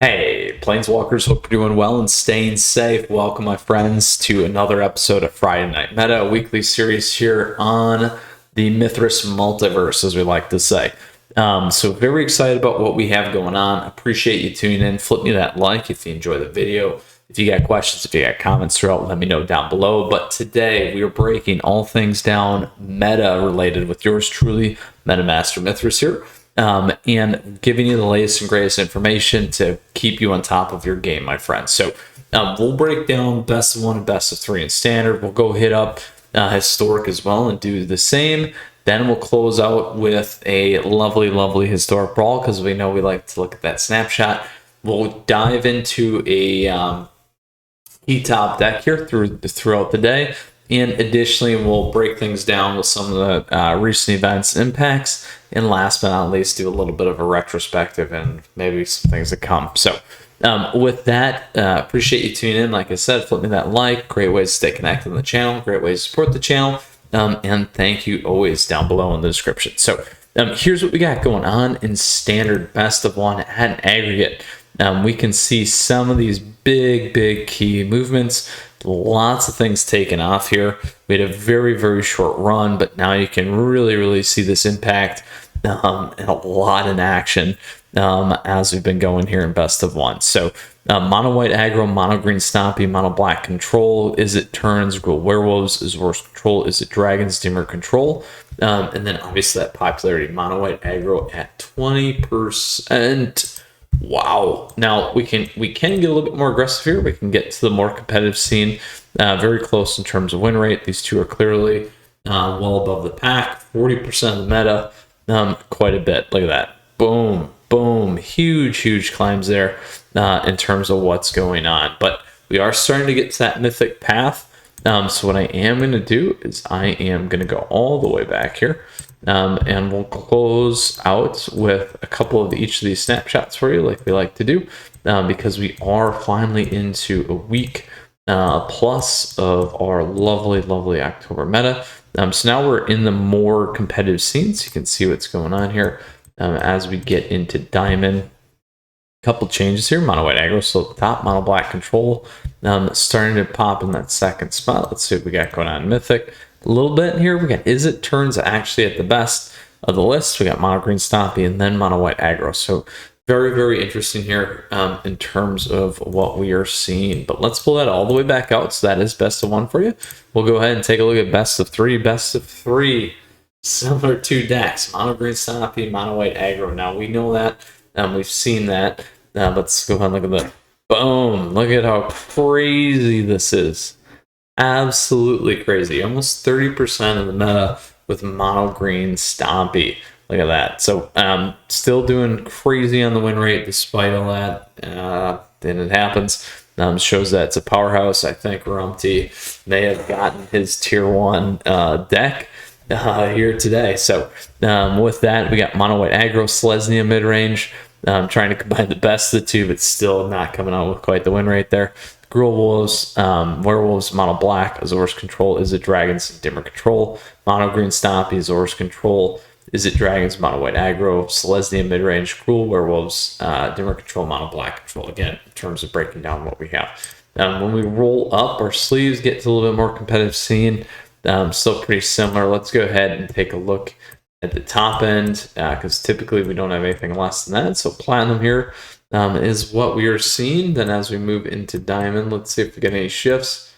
Hey, Planeswalkers, hope you're doing well and staying safe. Welcome, my friends, to another episode of Friday Night Meta, a weekly series here on the Mythras multiverse, as we like to say. So very excited about what we have going on. Appreciate you tuning in. Flip me that like if you enjoy the video. If you got questions, if you got comments throughout, let me know down below. But today we are breaking all things down meta related with yours truly, MetaMaster Mythras here. And giving you the latest and greatest information to keep you on top of your game, my friends. So we'll break down best of one and best of three in standard. We'll go hit up historic as well and do the same. Then we'll close out with a lovely historic brawl because we know we like to look at that snapshot. We'll dive into a heat top deck here throughout the day. And additionally, we'll break things down with some of the recent events impacts. And last but not least, do a little bit of a retrospective and maybe some things to come. So with that, appreciate you tuning in. Like I said, flip me that like. Great ways to stay connected on the channel. Great ways to support the channel. And thank you always down below in the description. So here's what we got going on in standard best of one at an aggregate. We can see some of these big key movements. Lots of things taken off here. We had a very short run, but now you can really see this impact and a lot in action as we've been going here in best of one. So mono white aggro, mono green stompy, mono black control. Is it turns? Gruul werewolves. Is worse control? Is it dragons? Dimmer control. And then obviously that popularity, mono white aggro at 20%. Wow. Now we can get a little bit more aggressive here. We can get to the more competitive scene. Very close in terms of win rate. These two are clearly well above the pack. 40% of the meta. Quite a bit. Look at that. Boom. Huge climbs there in terms of what's going on. But we are starting to get to that mythic path. So what I am going to do is I am going to go all the way back here. And we'll close out with a couple of each of these snapshots for you, like we like to do, because we are finally into a week plus of our lovely October meta. So now we're in the more competitive scenes. You can see what's going on here as we get into Diamond. Couple changes here. Mono white aggro still at the top. Mono black control starting to pop in that second spot. Let's see what we got going on in Mythic. A little bit here. We got Is It Turns actually at the best of the list. We got mono green stompy and then mono white aggro. So very interesting here in terms of what we are seeing. But let's pull that all the way back out. So that is best of one for you. We'll go ahead and take a look at best of three. Best of three. Similar to decks. Mono green stompy, mono white aggro. Now we know that. We've seen that. Let's go ahead and look at that. Boom. Look at how crazy this is. Absolutely crazy. Almost 30% of the meta with mono green stompy. Look at that. So still doing crazy on the win rate despite all that. Then it happens. Shows that it's a powerhouse. I think Rumty may have gotten his tier 1 deck here today. So with that, we got mono white aggro, Selesnya mid-range. Trying to combine the best of the two, but still not coming out with quite the win rate there. Gruul wolves, werewolves, mono black, Azor's control. Is it dragons? Dimmer control. Mono green stompy, Azor's control. Is it dragons? Mono white aggro, Selesnya mid range, Gruul werewolves, dimmer control, mono black control. Again, in terms of breaking down what we have. When we roll up our sleeves, get to a little bit more competitive scene. Still pretty similar. Let's go ahead and take a look at the top end because typically we don't have anything less than that. So platinum here is what we are seeing. Then as we move into diamond, let's see if we get any shifts.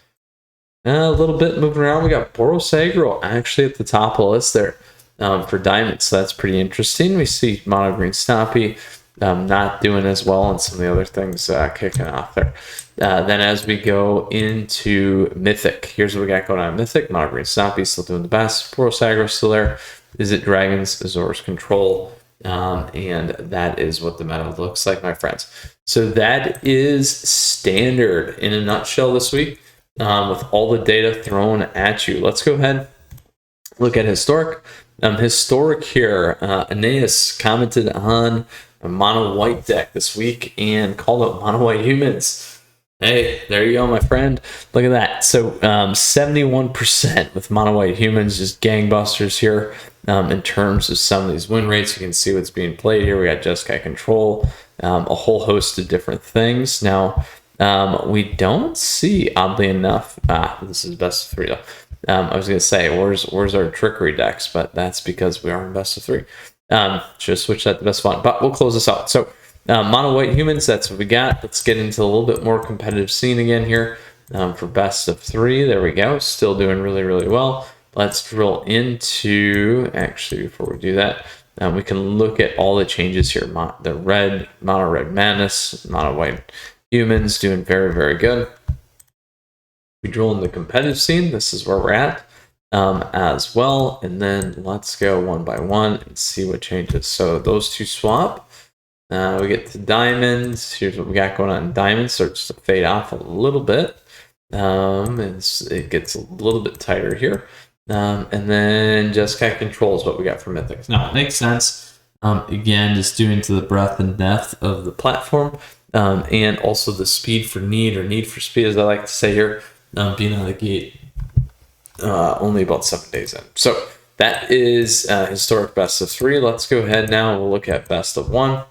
A little bit moving around. We got Boros Aggro actually at the top of the list there for diamond. So that's pretty interesting. We see mono green stompy not doing as well and some of the other things kicking off there. Then as we go into mythic, here's what we got going on in mythic. Mono green stompy still doing the best. Boros Aggro still there. Is it dragons? Azor's control. And that is what the meta looks like, my friends. So that is standard in a nutshell this week with all the data thrown at you. Let's go ahead, look at historic. Historic here, Aeneas commented on a mono white deck this week and called it mono white humans. Hey, there you go, my friend. Look at that. So 71% with mono white humans, just gangbusters here. In terms of some of these win rates, you can see what's being played here. We got Jeskai Control, a whole host of different things. Now, we don't see, oddly enough, this is best of 3 though. I was going to say, where's our trickery decks? But that's because we are in best of 3. Should switch that to best of 1. But we'll close this out. So, mono white humans, that's what we got. Let's get into a little bit more competitive scene again here for best of 3. There we go. Still doing really, really well. Let's drill into, actually, before we do that, we can look at all the changes here. The red, mono red madness, mono white humans doing very, very good. We drill in the competitive scene. This is where we're at as well. And then let's go one by one and see what changes. So those two swap. We get to diamonds. Here's what we got going on in diamonds. Starts to fade off a little bit. It gets a little bit tighter here. And then just kind of controls what we got for mythics. Now, it makes sense. Again, just due to the breadth and depth of the platform. And also the speed for need, or need for speed, as I like to say here, being out of the gate only about 7 days in. So that is historic best of 3. Let's go ahead now. We'll look at best of 1.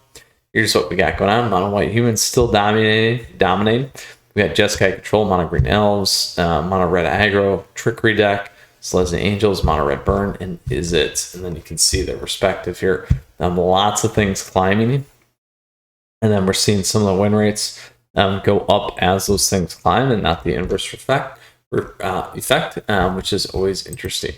Here's what we got going on. Mono white humans still dominating. We got Jeskai control, mono green elves, mono red aggro, trickery deck, Sleds and Angels, mono red burn, and Is It. And then you can see their respective here. Lots of things climbing. And then we're seeing some of the win rates go up as those things climb, and not the inverse effect, which is always interesting.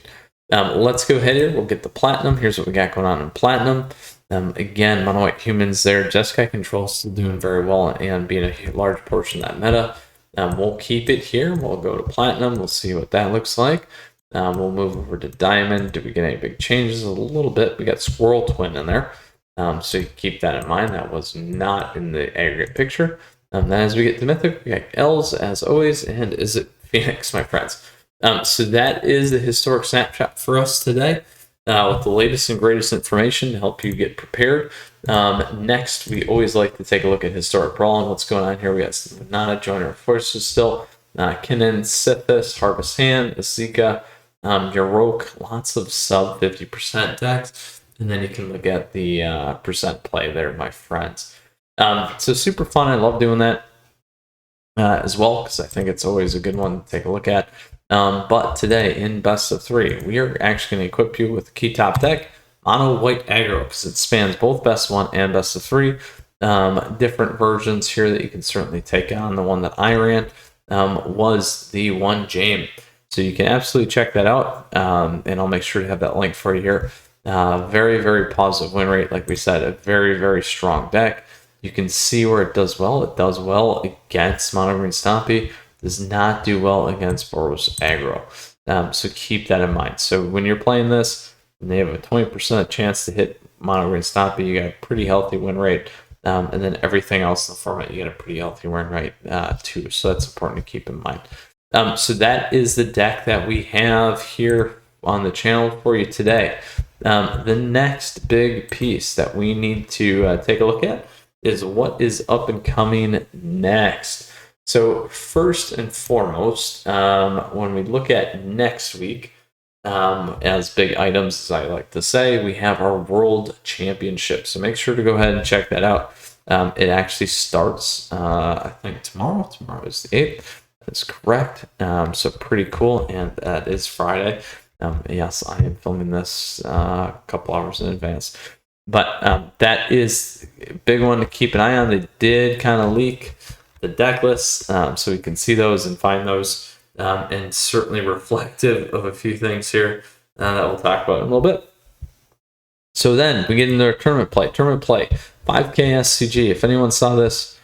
Let's go ahead here. We'll get the platinum. Here's what we got going on in platinum. Again, mono white humans there. Jeskai control still doing very well and being a large portion of that meta. We'll keep it here. We'll go to platinum. We'll see what that looks like. We'll move over to diamond. Did we get any big changes? A little bit. We got Squirrel Twin in there. So you keep that in mind. That was not in the aggregate picture. Then as we get to Mythic, we got Elves as always, and Is It Phoenix, my friends. So that is the historic snapshot for us today, with the latest and greatest information to help you get prepared. Next, we always like to take a look at historic Brawl and what's going on here. We got Nana joining our forces still, Kinnan, Sithis, Harvest Hand, Azika, Yorok, lots of sub 50% decks. And then you can look at the percent play there, my friends. So super fun. I love doing that as well, because I think it's always a good one to take a look at. But today in best of 3, we are actually going to equip you with the key top deck, mono white aggro, because it spans both best of 1 and best of 3. Different versions here that you can certainly take on. The one that I ran was the one Jame. So you can absolutely check that out. And I'll make sure to have that link for you here. Very, very positive win rate. Like we said, a very, very strong deck. You can see where it does well. It does well against mono green Stompy. Does not do well against Boros aggro. So keep that in mind. So when you're playing this, and they have a 20% chance to hit mono green Stompy, you got a pretty healthy win rate. And then everything else in the format, you get a pretty healthy win rate too. So that's important to keep in mind. So that is the deck that we have here on the channel for you today. The next big piece that we need to take a look at is what is up and coming next. So first and foremost, when we look at next week, as big items, as I like to say, we have our World Championship. So make sure to go ahead and check that out. It actually starts, I think, tomorrow. Tomorrow is the 8th. That's correct. So pretty cool. And that is Friday. Yes, I am filming this a couple hours in advance. But that is a big one to keep an eye on. They did kind of leak the deck lists, so we can see those and find those, and certainly reflective of a few things here that we'll talk about in a little bit. So then we get into our tournament play. 5K SCG. If anyone saw this,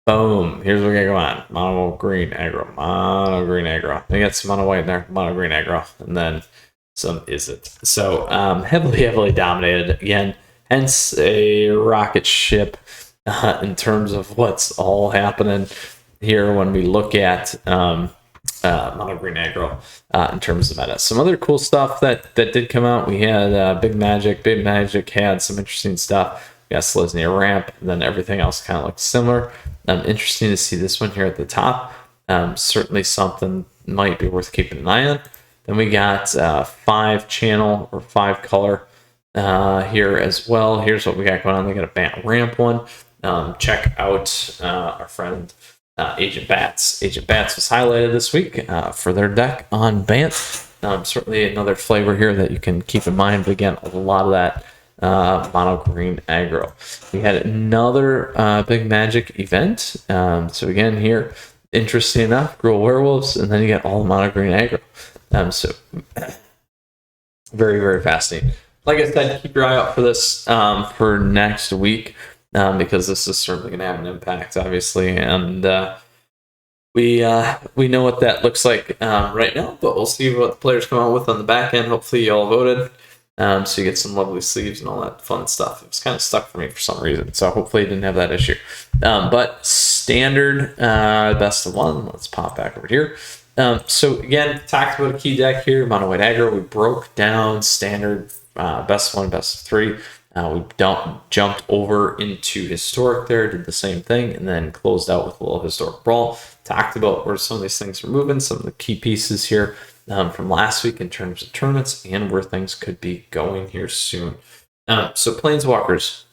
boom, here's what we got going on. Mono green aggro, mono green aggro. They got some mono white in there, mono green aggro, and then some Is It. So heavily dominated again, hence a rocket ship in terms of what's all happening here when we look at mono green aggro in terms of meta. Some other cool stuff that did come out. We had Big Magic. Big Magic had some interesting stuff. We got Selesnya Ramp, and then everything else kind of looks similar. Interesting to see this one here at the top. Certainly something might be worth keeping an eye on. Then we got 5 channel or 5 color here as well. Here's what we got going on. We got a Bant Ramp one. check out our friend Agent Bats. Agent Bats was highlighted this week for their deck on Bant. Certainly another flavor here that you can keep in mind. But again, a lot of that mono green aggro. We had another big Magic event. So again here, interesting enough, Gruul Werewolves, and then you get all the mono green aggro. So very, very fascinating. Like I said, keep your eye out for this for next week because this is certainly going to have an impact, obviously, and we know what that looks like right now, but we'll see what the players come out with on the back end. Hopefully, you all voted, so you get some lovely sleeves and all that fun stuff. It was kind of stuck for me for some reason, so hopefully, you didn't have that issue. But standard best of one. Let's pop back over here. So again, talked about a key deck here, mono white aggro. We broke down standard best one, best of three. We jumped over into historic there, did the same thing, and then closed out with a little historic brawl. Talked about where some of these things are moving, some of the key pieces here from last week in terms of tournaments, and where things could be going here soon. So Planeswalkers,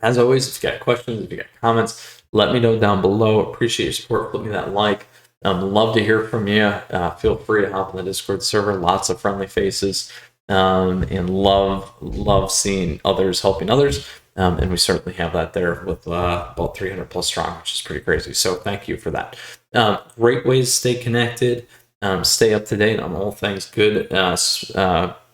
as always, if you got questions, if you got comments, let me know down below. Appreciate your support. Put me that like. Love to hear from you. Feel free to hop on the Discord server. Lots of friendly faces, and love seeing others helping others. And we certainly have that there with about 300 plus strong, which is pretty crazy. So thank you for that. Great ways to stay connected, stay up to date on all things good,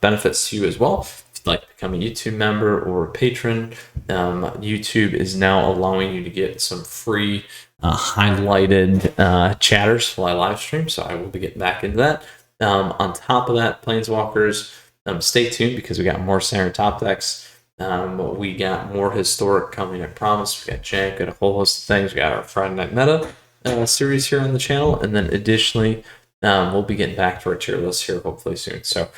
benefits to you as well. If you'd like to become a YouTube member or a patron, YouTube is now allowing you to get some free highlighted chatters while I live stream, so I will be getting back into that. On top of that, Planeswalkers, stay tuned because we got more standard top decks. We got more historic coming, I promise. We got Jank, got a whole host of things. We got our Friday Night Meta series here on the channel, and then additionally, we'll be getting back to our tier list here hopefully soon. So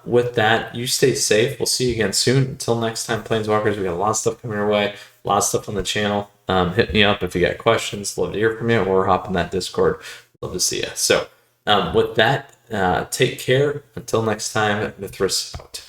with that, you stay safe. We'll see you again soon. Until next time, Planeswalkers, we got a lot of stuff coming our way, a lot of stuff on the channel. Hit me up if you got questions. Love to hear from you, or hop in that Discord. Love to see you. So with that, take care. Until next time, Mythras out.